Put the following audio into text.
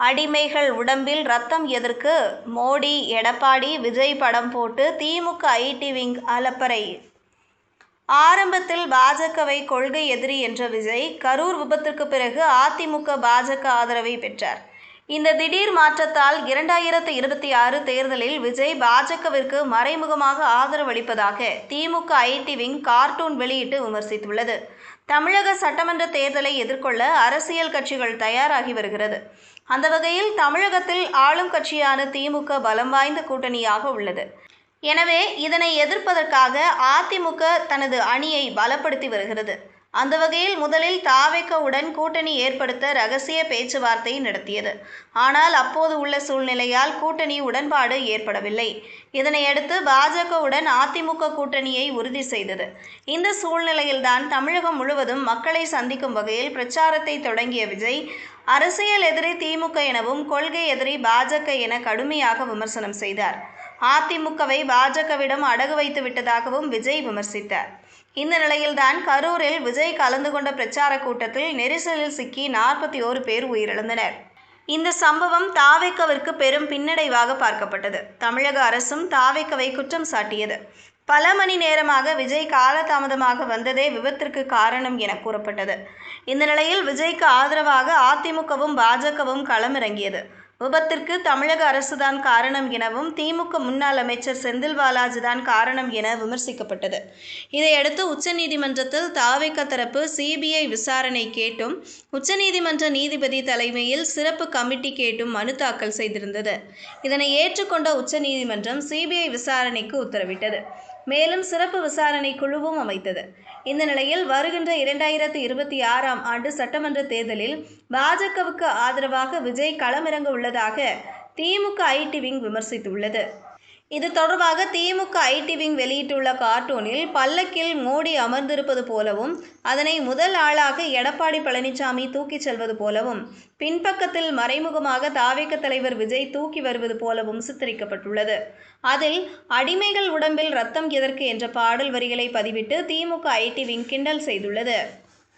அடிமைகள் உடம்பில் ரத்தம் எதற்கு? மோடி, எடப்பாடி, விஜய் படம் போட்டு திமுக ஐடி விங் அலப்பறை. ஆரம்பத்தில் பாஜகவை கொள்கை எதிரி என்ற விஜய், கரூர் விபத்திற்கு பிறகு அதிமுக, பாஜக ஆதரவை பெற்றார். இந்த திடீர் மாற்றத்தால் 2026 தேர்தலில் விஜய் பாஜகவிற்கு மறைமுகமாக ஆதரவளிப்பதாக திமுக ஐடி விங் கார்ட்டூன் வெளியிட்டு விமர்சித்துள்ளது. தமிழக சட்டமன்ற தேர்தலை எதிர்கொள்ள அரசியல் கட்சிகள் தயாராகி வருகிறது. அந்த வகையில் தமிழகத்தில் ஆளும் கட்சியான திமுக பலம் வாய்ந்த கூட்டணியாக உள்ளது. எனவே இதனை எதிர்ப்பதற்காக அதிமுக தனது அணியை பலப்படுத்தி வருகிறது. அந்த வகையில் முதலில் த.வெ.க.உடன் கூட்டணி ஏற்படுத்த ரகசிய பேச்சுவார்த்தை நடத்தியது. ஆனால் அப்போது உள்ள சூழ்நிலையால் கூட்டணி உடன்பாடு ஏற்படவில்லை. இதனையடுத்து பாஜகவுடன் அதிமுக கூட்டணியை உறுதி செய்தது. இந்த சூழ்நிலையில்தான் தமிழகம் முழுவதும் மக்களை சந்திக்கும் வகையில் பிரச்சாரத்தை தொடங்கிய விஜய், அரசியல் எதிரி திமுக எனவும், கொள்கை எதிரி பாஜக என கடுமையாக விமர்சனம் செய்தார். அதிமுகவை பாஜகவிடம் அடகு வைத்து விட்டதாகவும் விஜய் விமர்சித்தார். இந்த நிலையில்தான் கரூரில் விஜய் கலந்து கொண்ட பிரச்சார கூட்டத்தில் நெரிசலில் சிக்கி 41 பேர் உயிரிழந்தனர். இந்த சம்பவம் த.வெ.க.விற்கு பெரும் பின்னடைவாக பார்க்கப்பட்டது. தமிழக அரசும் த.வெ.க.வை குற்றம் சாட்டியது. பல மணி நேரமாக விஜய் காலதாமதமாக வந்ததே விபத்திற்கு காரணம் என கூறப்பட்டது. இந்த நிலையில் விஜய்க்கு ஆதரவாக அதிமுகவும், பாஜகவும் களமிறங்கியது. விபத்திற்கு தமிழக அரசுதான் காரணம் எனவும், திமுக முன்னாள் அமைச்சர் செந்தில் பாலாஜி தான் காரணம் என விமர்சிக்கப்பட்டது. இதையடுத்து உச்சநீதிமன்றத்தில் த.வெ.க. தரப்பு சிபிஐ விசாரணை கேட்டும், உச்சநீதிமன்ற நீதிபதி தலைமையில் சிறப்பு கமிட்டி கேட்டும் மனு தாக்கல் செய்திருந்தது. இதனை ஏற்றுக்கொண்ட உச்சநீதிமன்றம் சிபிஐ விசாரணைக்கு உத்தரவிட்டது. மேலும் சிறப்பு விசாரணை குழுவும் அமைத்தது. இந்த நிலையில் வருகின்ற 2026ஆம் ஆண்டு சட்டமன்ற தேர்தலில் பாஜகவுக்கு ஆதரவாக விஜய் களமிறங்க உள்ளதாக திமுக ஐடி விங் விமர்சித்துள்ளது. இது தொடர்பாக திமுக ஐடி விங் வெளியிட்டுள்ள கார்ட்டூனில் பல்லக்கில் மோடி அமர்ந்திருப்பது போலவும், அதனை முதல் ஆளாக எடப்பாடி பழனிசாமி தூக்கிச் செல்வது போலவும், பின்பக்கத்தில் மறைமுகமாக த.வெ.க. தலைவர் விஜய் தூக்கி வருவது போலவும் சித்தரிக்கப்பட்டுள்ளது. அதில் அடிமைகள் உடம்பில் ரத்தம் எதற்கு என்ற பாடல் வரிகளை பதிவிட்டு திமுக ஐடி விங் கிண்டல் செய்துள்ளது.